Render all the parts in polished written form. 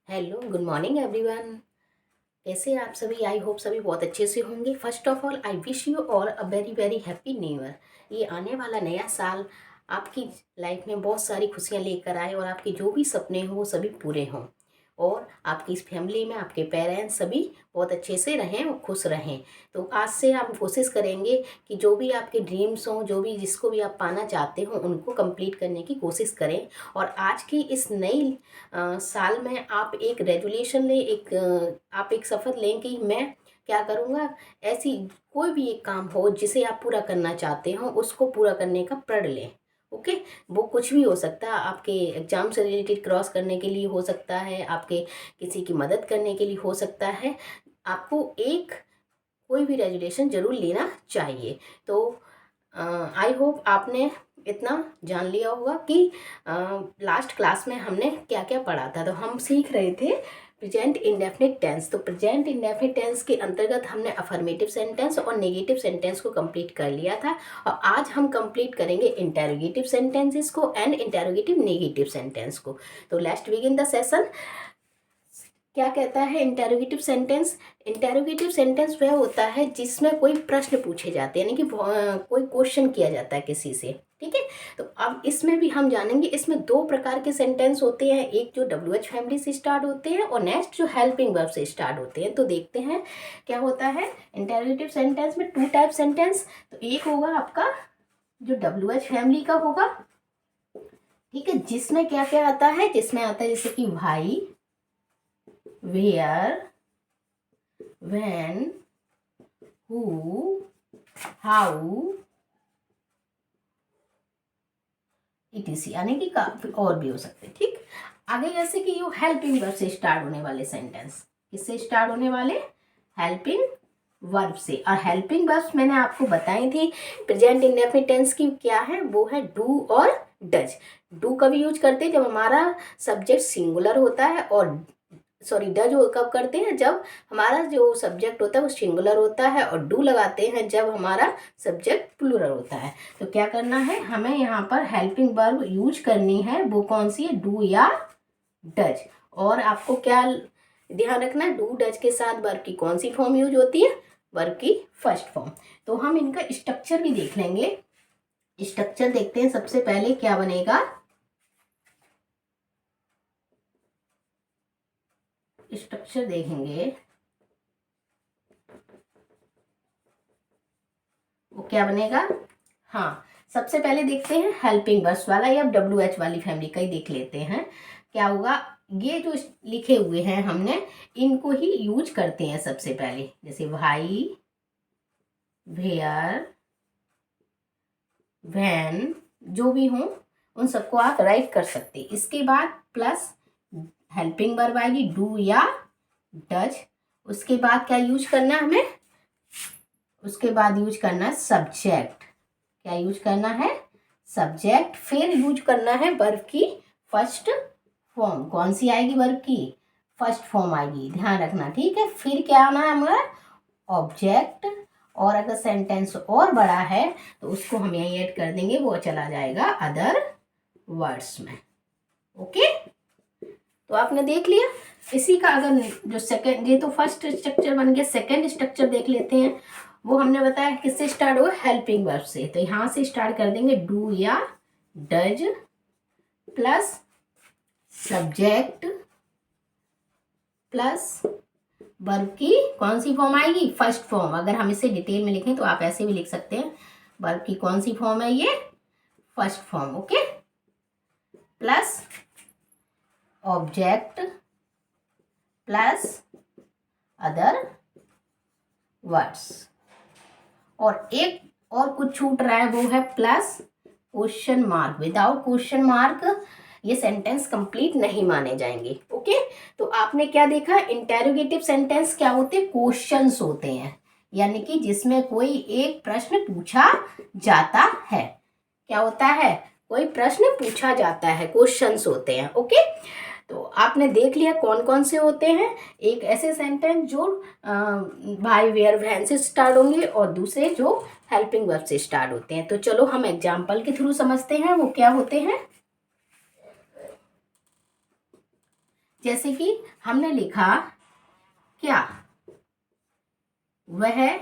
Hello, good morning everyone. कैसे हैं आप सभी? आई होप सभी बहुत अच्छे से होंगे। First of all I wish you all a very very happy new year. ये आने वाला नया साल आपकी लाइफ में बहुत सारी खुशियां लेकर आए और आपके जो भी सपने हों वो सभी पूरे हों, और आपकी इस फैमिली में आपके पेरेंट्स सभी बहुत अच्छे से रहें और खुश रहें। तो आज से आप कोशिश करेंगे कि जो भी आपके ड्रीम्स हों, जो भी जिसको भी आप पाना चाहते हो उनको कंप्लीट करने की कोशिश करें। और आज की इस नई साल में आप एक रेजोल्यूशन लें, आप एक शपथ लें कि मैं क्या करूँगा। ऐसी कोई भी एक काम हो जिसे आप पूरा करना चाहते हो उसको पूरा करने का प्रण लें। ओके। वो कुछ भी हो सकता है, आपके एग्जाम से रिलेटेड क्रॉस करने के लिए हो सकता है, आपके किसी की मदद करने के लिए हो सकता है। आपको एक कोई भी रेजोल्यूशन ज़रूर लेना चाहिए। तो आई होप आपने इतना जान लिया होगा कि लास्ट क्लास में हमने क्या क्या पढ़ा था। तो हम सीख रहे थे प्रेजेंट इंडेफिनिट टेंस। तो प्रेजेंट इंडेफिनिट टेंस के अंतर्गत हमने अफर्मेटिव सेंटेंस और नेगेटिव सेंटेंस को कंप्लीट कर लिया था, और आज हम कंप्लीट करेंगे इंटेरोगेटिव सेंटेंसेस को एंड इंटेरोगेटिव नेगेटिव सेंटेंस को। तो लेट्स बिगिन द सेशन। क्या कहता है इंटेरोगेटिव सेंटेंस? इंटेरोगेटिव सेंटेंस वह होता है जिसमें कोई प्रश्न पूछे जाते हैं, यानी कि कोई क्वेश्चन किया जाता है किसी से। ठीक है। तो अब इसमें भी हम जानेंगे, इसमें दो प्रकार के सेंटेंस होते हैं, एक जो WH फैमिली से स्टार्ट होते हैं और नेक्स्ट जो हेल्पिंग वर्ब से स्टार्ट होते हैं। तो देखते हैं क्या होता है इंटेरोगेटिव सेंटेंस में। Two type sentence. तो एक होगा आपका जो WH फैमिली का होगा, ठीक है, जिसमें क्या क्या आता है, जिसमें आता है जैसे कि भाई, where, when, who, how, etc, यानी कि काफी और भी हो सकते हैं। ठीक। आगे जैसे कि यो हेल्पिंग वर्ब से स्टार्ट होने वाले सेंटेंस, किससे स्टार्ट होने वाले? हेल्पिंग वर्ब से। और हेल्पिंग वर्ब्स मैंने आपको बताई थी प्रेजेंट इंडेफिनिट टेंस की क्या है, वो है डू और डज। डू कभी यूज करते हैं जब हमारा सब्जेक्ट सिंगुलर होता है, और सॉरी डज कब करते हैं जब हमारा जो सब्जेक्ट होता है वो सिंगुलर होता है, और डू लगाते हैं जब हमारा सब्जेक्ट प्लूरल होता है। तो क्या करना है, हमें यहाँ पर हेल्पिंग वर्ब यूज करनी है। वो कौन सी है? डू या डज। और आपको क्या ध्यान रखना है, डू डज के साथ वर्ब की कौन सी फॉर्म यूज होती है? वर्ब की फर्स्ट फॉर्म। तो हम इनका स्ट्रक्चर भी देख लेंगे। स्ट्रक्चर देखते हैं। सबसे पहले क्या बनेगा, स्ट्रक्चर देखेंगे वो क्या बनेगा। हाँ, सबसे पहले देखते हैं हेल्पिंग वर्ब्स वाला, या WH वाली फैमिली का ही देख लेते हैं क्या होगा। ये जो लिखे हुए हैं हमने इनको ही यूज करते हैं सबसे पहले, जैसे भाई, वेयर, वैन, जो भी हो उन सबको आप राइट कर सकते हैं। इसके बाद प्लस हेल्पिंग वर्ब आएगी डू या डज। उसके बाद क्या यूज करना है हमें? उसके बाद यूज करना है सब्जेक्ट। क्या यूज करना है? सब्जेक्ट। फिर यूज करना है वर्ब की फर्स्ट फॉर्म। कौन सी आएगी? वर्ब की फर्स्ट फॉर्म आएगी, ध्यान रखना। ठीक है। फिर क्या आना है हमारा? ऑब्जेक्ट। और अगर सेंटेंस और बड़ा है तो उसको हम यहीं ऐड कर देंगे, वो चला जाएगा अदर वर्ड्स में। ओके। तो आपने देख लिया। इसी का अगर जो सेकंड, ये तो फर्स्ट स्ट्रक्चर बन गया, सेकंड स्ट्रक्चर देख लेते हैं। वो हमने बताया किससे स्टार्ट हुआ? हेल्पिंग वर्ब से। तो यहाँ से स्टार्ट कर देंगे डू या does plus subject plus verb की कौन सी फॉर्म आएगी? First form. अगर हम इसे डिटेल में लिखें तो आप ऐसे भी लिख सकते हैं, वर्ब की कौन सी फॉर्म है? ये first form. Okay. Plus object plus other words. और एक और कुछ छूट रहा है, वो है plus question mark. Without question mark ये सेंटेंस कंप्लीट नहीं माने जाएंगे। ओके। तो आपने क्या देखा, इंटेरोगेटिव सेंटेंस क्या होते हैं? क्वेश्चंस होते हैं, यानी कि जिसमें कोई एक प्रश्न पूछा जाता है। क्या होता है? कोई प्रश्न पूछा जाता है, क्वेश्चंस होते हैं। ओके। तो आपने देख लिया कौन कौन से होते हैं। एक ऐसे सेंटेंस जो भाई, वेयर, वैन से स्टार्ट होंगे, और दूसरे जो हेल्पिंग वर्ब से स्टार्ट होते हैं। तो चलो हम एग्जाम्पल के थ्रू समझते हैं वो क्या होते हैं। जैसे कि हमने लिखा क्या वह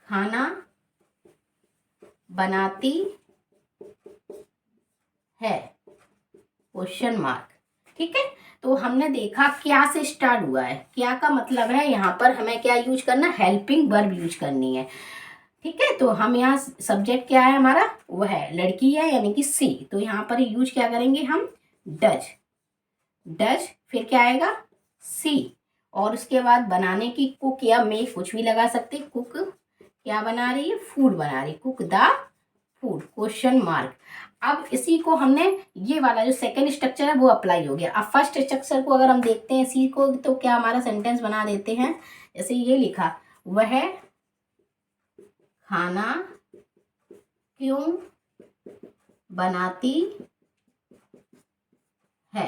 खाना बनाती है, क्वेश्चन मार्क। ठीक है, तो हमने देखा क्या से स्टार्ट हुआ है, क्या का मतलब है यहाँ पर हमें क्या यूज करना, हेल्पिंग वर्ब यूज करनी है। ठीक है, तो हम यहाँ सब्जेक्ट क्या है हमारा, वो है लड़की है यानी कि सी, तो यहाँ पर यूज क्या करेंगे हम, डज। डज फिर क्या आएगा, सी, और उसके बाद बनाने की कुक या मेक कुछ भी लगा सकते, कुक क्या बना रही है, फूड बना रही, cook the food, question mark. अब इसी को हमने, ये वाला जो सेकंड स्ट्रक्चर है वो अप्लाई हो गया। अब फर्स्ट स्ट्रक्चर को अगर हम देखते हैं इसी को, तो क्या हमारा सेंटेंस बना देते हैं। जैसे ये लिखा, वह खाना क्यों बनाती है।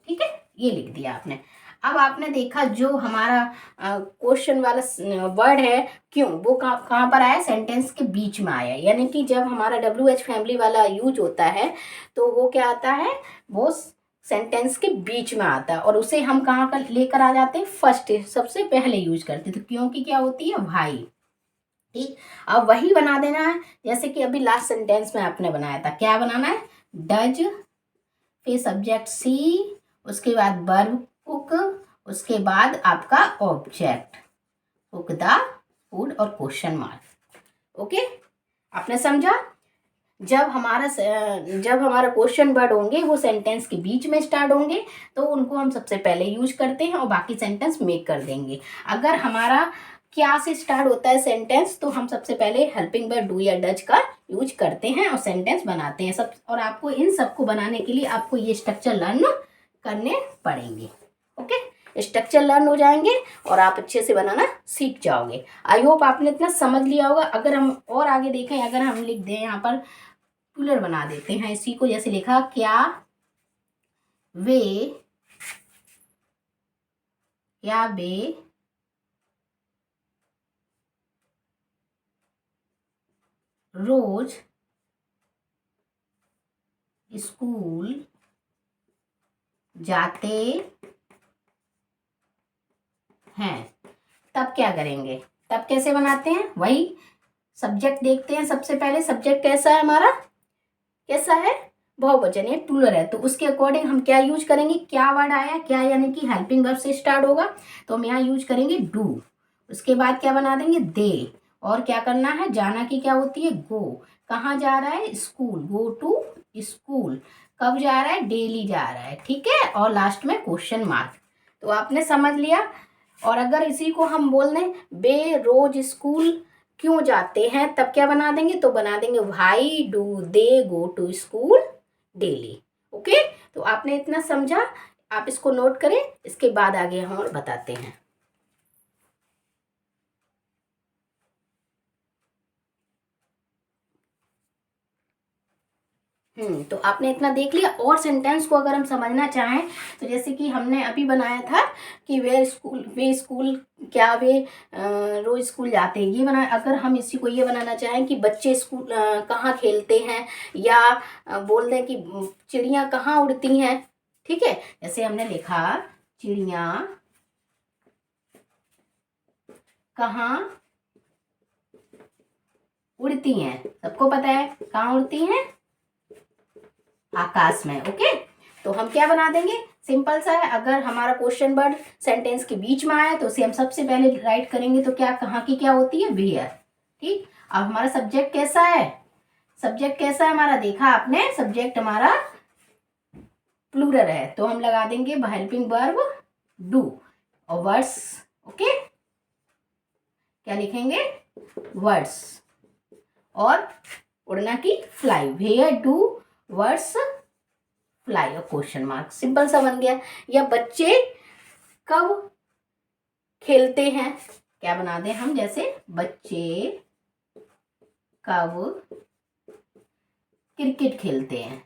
ठीक है, ये लिख दिया आपने। अब आपने देखा जो हमारा क्वेश्चन वाला वर्ड है क्यों, वो कहाँ पर आया, सेंटेंस के बीच में आया। यानी कि जब हमारा WH फैमिली वाला यूज होता है तो वो क्या आता है, वो सेंटेंस के बीच में आता है, और उसे हम कहाँ कर लेकर आ जाते हैं, फर्स्ट, सबसे पहले यूज करते हैं। तो क्योंकि क्या होती है, भाई। ठीक, अब वही बना देना है जैसे कि अभी लास्ट सेंटेंस में आपने बनाया था। क्या बनाना है, डज, फिर सब्जेक्ट सी, उसके बाद वर्ब कुक, उसके बाद आपका ऑब्जेक्ट कुक द फूड और क्वेश्चन मार्क। ओके, आपने समझा। जब हमारा क्वेश्चन वर्ड होंगे वो सेंटेंस के बीच में स्टार्ट होंगे तो उनको हम सबसे पहले यूज करते हैं और बाकी सेंटेंस मेक कर देंगे। अगर हमारा क्या से स्टार्ट होता है सेंटेंस तो हम सबसे पहले हेल्पिंग वर्ब डू या डज का यूज करते हैं और सेंटेंस बनाते हैं सब। और आपको इन सबको बनाने के लिए आपको ये स्ट्रक्चर लर्न करने पड़ेंगे। ओके, स्ट्रक्चर लर्न हो जाएंगे और आप अच्छे से बनाना सीख जाओगे। आई होप आपने इतना समझ लिया होगा। अगर हम और आगे देखें, अगर हम लिख दें यहाँ पर प्लूरल बना देते हैं इसी को, जैसे लिखा, क्या वे रोज स्कूल जाते हैं। तब क्या करेंगे, तब कैसे बनाते हैं, वही सब्जेक्ट देखते हैं। सबसे पहले सब्जेक्ट कैसा है हमारा, कैसा है, बहुवचन है, प्लूरल है, तो उसके अकॉर्डिंग हम क्या यूज करेंगे, क्या वर्ड आया, क्या यानी कि हेल्पिंग वर्ब से स्टार्ट होगा तो हम यहाँ यूज करेंगे डू। उसके बाद क्या बना देंगे, दे, और क्या करना है, जाना की क्या होती है, गो, कहाँ जा रहा है, स्कूल, गो टू स्कूल, कब जा रहा है, डेली जा रहा है। ठीक है, और लास्ट में क्वेश्चन मार्क। तो आपने समझ लिया। और अगर इसी को हम बोल दें, बे रोज स्कूल क्यों जाते हैं, तब क्या बना देंगे, तो बना देंगे why do they go to school daily. Okay, तो आपने इतना समझा, आप इसको नोट करें, इसके बाद आगे हम और बताते हैं। तो आपने इतना देख लिया। और सेंटेंस को अगर हम समझना चाहें तो जैसे कि हमने अभी बनाया था कि वे स्कूल क्या वे रोज स्कूल जाते हैं, ये बना। अगर हम इसी को ये बनाना चाहें कि बच्चे स्कूल कहाँ खेलते हैं, या बोल दें कि चिड़िया कहाँ उड़ती हैं। ठीक है, जैसे हमने लिखा, चिड़िया कहाँ उड़ती हैं, सबको पता है कहाँ उड़ती हैं, आकाश में। ओके, तो हम क्या बना देंगे, सिंपल सा है। अगर हमारा क्वेश्चन वर्ड सेंटेंस के बीच में आया तो उसे हम सबसे पहले राइट करेंगे, तो क्या कहाँ की क्या होती है, वेयर। ठीक, अब हमारा सब्जेक्ट कैसा है, सब्जेक्ट कैसा है हमारा, देखा आपने, सब्जेक्ट हमारा प्लूरल है तो हम लगा देंगे हेल्पिंग वर्ब डू और वर्ड्स। ओके, क्या लिखेंगे, वर्ड्स, और उड़ना की fly, where do words fly और क्वेश्चन मार्क, सिंपल सा बन गया। या बच्चे कब खेलते हैं, क्या बना दें हम, जैसे बच्चे कब क्रिकेट खेलते हैं,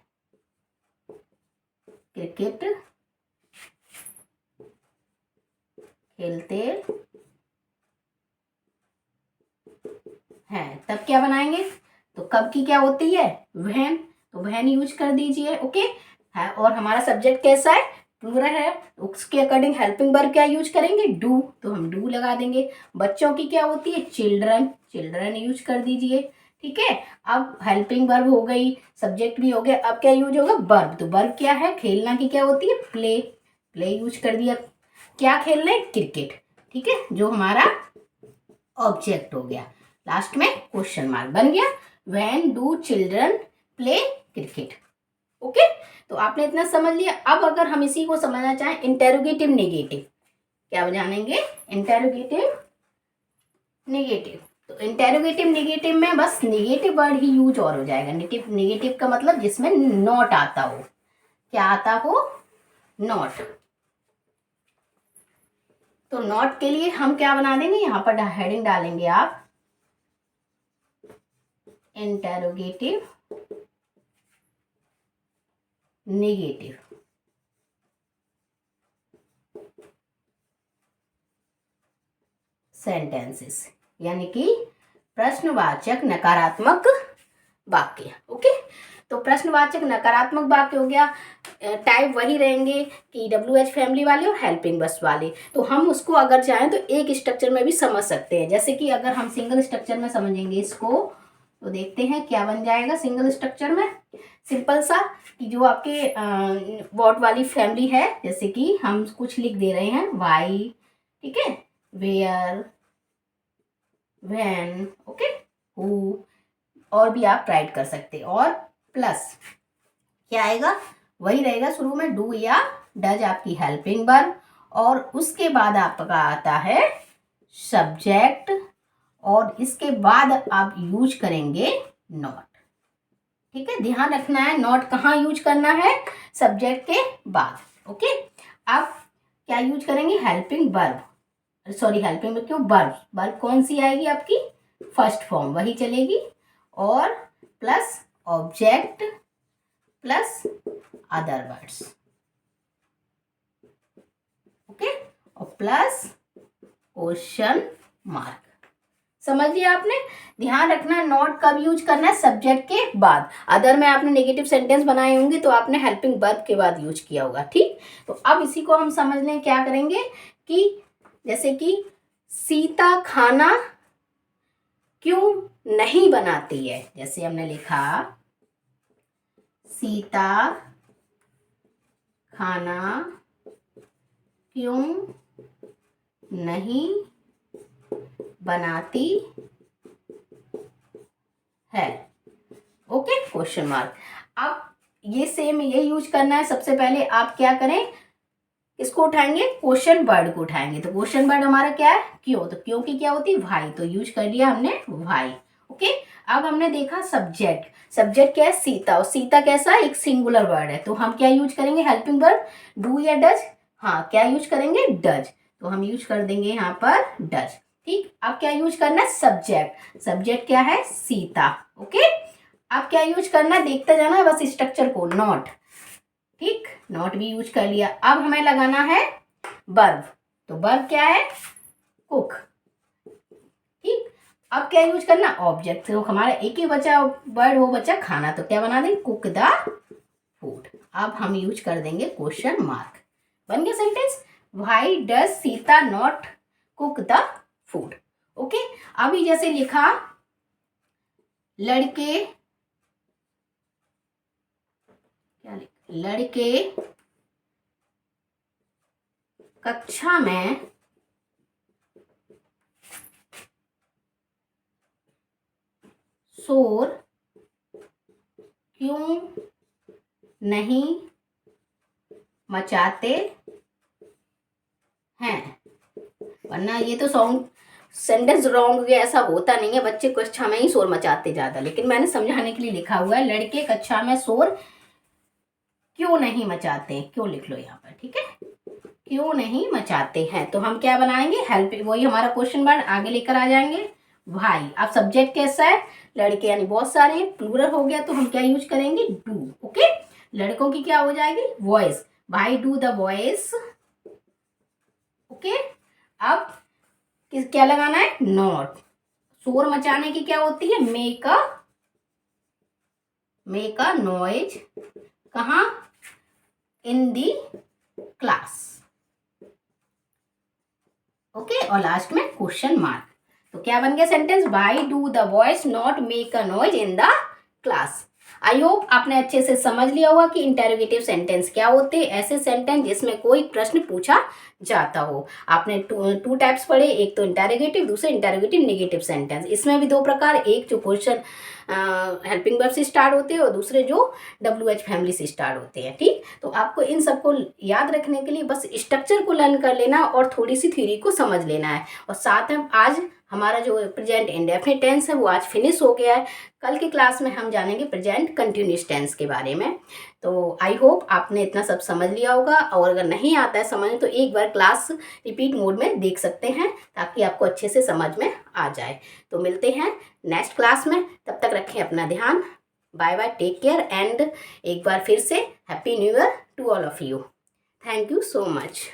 क्रिकेट खेलते हैं, तब क्या बनाएंगे, तो कब की क्या होती है, व्हेन, तो व्हेन यूज कर दीजिए। ओके है, और हमारा सब्जेक्ट कैसा है, प्लूरल है, उसके अकॉर्डिंग हेल्पिंग वर्ब क्या यूज करेंगे, डू, तो हम डू लगा देंगे। बच्चों की क्या होती है, चिल्ड्रन, चिल्ड्रन यूज कर दीजिए। ठीक है, अब हेल्पिंग वर्ब हो गई, सब्जेक्ट भी हो गया, अब क्या यूज होगा, वर्ब। तो वर्ब क्या है, खेलना की क्या होती है, प्ले, प्ले यूज कर दिया। क्या खेलना है, क्रिकेट। ठीक है, जो हमारा ऑब्जेक्ट हो गया, लास्ट में क्वेश्चन मार्क बन गया, when do children play cricket. Okay, तो आपने इतना समझ लिया। अब अगर हम इसी को समझना चाहें इंटेरोगेटिव नेगेटिव, क्या जानेंगे, इंटेरोगेटिव नेगेटिव। तो इंटेरोगेटिव नेगेटिव में बस नेगेटिव वर्ड ही यूज और हो जाएगा। नेगेटिव का मतलब जिसमें नॉट आता हो, क्या आता हो, नॉट। तो नॉट के लिए हम क्या बना देंगे, यहां पर हेडिंग डालेंगे आप, इंटेरोगेटिव नेगेटिव। सेंटेंसेस, यानी कि प्रश्नवाचक नकारात्मक वाक्य। ओके, तो प्रश्नवाचक नकारात्मक वाक्य हो गया, टाइप वही रहेंगे कि WH फैमिली वाले और हेल्पिंग बस वाले। तो हम उसको अगर चाहें तो एक स्ट्रक्चर में भी समझ सकते हैं। जैसे कि अगर हम सिंगल स्ट्रक्चर में समझेंगे इसको, तो देखते हैं क्या बन जाएगा सिंगल स्ट्रक्चर में। सिंपल सा कि जो आपके वॉट वाली फैमिली है, जैसे कि हम कुछ लिख दे रहे हैं, वाई, ठीक है, वेयर, व्हेन, ओके, हु, और भी आप राइट कर सकते हैं। और प्लस क्या आएगा, वही रहेगा शुरू में, डू या डज आपकी हेल्पिंग वर्ब, और उसके बाद आपका आता है सब्जेक्ट, और इसके बाद आप यूज करेंगे नॉट। ठीक है, ध्यान रखना है नॉट कहाँ यूज करना है, सब्जेक्ट के बाद। ओके, अब क्या यूज करेंगे, हेल्पिंग वर्ब, सॉरी हेल्पिंग में क्यों, वर्ब, वर्ब कौन सी आएगी आपकी, फर्स्ट फॉर्म वही चलेगी, और plus object plus other words. Okay, और प्लस क्वेश्चन मार्क। समझ लिया आपने, ध्यान रखना नॉट कब यूज करना है, सब्जेक्ट के बाद। अदर में आपने नेगेटिव सेंटेंस बनाए होंगे तो आपने हेल्पिंग वर्ब के बाद यूज किया होगा। ठीक, तो अब इसी को हम समझ लें, क्या करेंगे कि जैसे कि सीता खाना क्यों नहीं बनाती है, जैसे हमने लिखा सीता खाना क्यों नहीं बनाती है, ओके, क्वेश्चन मार्क। अब ये सेम ये यूज करना है। सबसे पहले आप क्या करें, इसको उठाएंगे, क्वेश्चन वर्ड को उठाएंगे। तो क्वेश्चन वर्ड हमारा क्या है, क्यों, तो क्यों की क्या होती है, भाई, तो यूज कर लिया हमने भाई। ओके, अब हमने देखा सब्जेक्ट, सब्जेक्ट क्या है, सीता, और सीता कैसा है, एक सिंगुलर वर्ड है, तो हम क्या यूज करेंगे, हेल्पिंग वर्ब, डू या डज, हाँ क्या यूज करेंगे, डज, तो हम यूज कर देंगे यहाँ पर डज। ठीक, अब क्या यूज करना है, सब्जेक्ट, सब्जेक्ट क्या है, सीता। ओके, अब क्या यूज करना है, देखते जाना है बस स्ट्रक्चर को, नॉट, ठीक, नॉट भी यूज कर लिया। अब हमें लगाना है वर्ब, तो वर्ब क्या है, कुक। ठीक, अब क्या यूज करना, ऑब्जेक्ट, तो हमारा एक ही बचा वर्ड, वो बचा खाना, तो क्या बना देंगे, कुक द फूड। अब हम यूज कर देंगे क्वेश्चन मार्क, बन गया sentence, why does Sita not cook the food. Okay, अभी जैसे लिखा लड़के, क्या लिखा, लड़के कक्षा में शोर क्यों नहीं मचाते हैं, वरना ये तो सॉन्ग सेंटेंस रॉन्ग हो गया, ऐसा होता नहीं है, बच्चे कक्षा में ही शोर मचाते ज्यादा, लेकिन मैंने समझाने के लिए लिखा हुआ है, लड़के कक्षा में शोर क्यों नहीं मचाते, क्यों लिख लो यहाँ पर, ठीक है, क्यों नहीं मचाते हैं। तो हम क्या बनाएंगे, हेल्प, वही हमारा क्वेश्चन वर्ड आगे लेकर आ जाएंगे, भाई। अब सब्जेक्ट कैसा है, लड़के, यानी बहुत सारे, प्लूरल हो गया, तो हम क्या यूज करेंगे, डू। ओके, लड़कों की क्या हो जाएगी, वॉइस, भाई डू द वॉइस। ओके, अब क्या लगाना है, नॉट, शोर मचाने की क्या होती है, make a make a noise कहाँ, इन दी क्लास। ओके, और लास्ट में क्वेश्चन मार्क। तो क्या बन गया sentence, why do the boys not make a noise in the class. I hope आपने अच्छे से समझ लिया होगा कि इंटेरोगेटिव सेंटेंस क्या होते हैं। ऐसे सेंटेंस जिसमें कोई प्रश्न पूछा जाता हो। आपने टू टाइप्स पढ़े, एक तो इंटेरोगेटिव, दूसरे इंटेरोगेटिव नेगेटिव सेंटेंस। इसमें भी दो प्रकार, एक जो क्वेश्चन हेल्पिंग वर्ब से स्टार्ट होते हैं और दूसरे जो WH फैमिली से स्टार्ट होते हैं। ठीक, तो आपको इन सबको याद रखने के लिए बस स्ट्रक्चर को लर्न कर लेना और थोड़ी सी थ्योरी को समझ लेना है। और साथ में आज हमारा जो प्रेजेंट इंडेफिनिट टेंस है वो आज फिनिश हो गया है। कल की क्लास में हम जानेंगे प्रेजेंट कंटिन्यूस टेंस के बारे में। तो आई होप आपने इतना सब समझ लिया होगा, और अगर नहीं आता है समझ तो एक बार क्लास रिपीट मोड में देख सकते हैं ताकि आपको अच्छे से समझ में आ जाए। तो मिलते हैं नेक्स्ट क्लास में, तब तक रखें अपना ध्यान। Bye bye, take care, and एक बार फिर से happy new year to all of you. Thank you so much.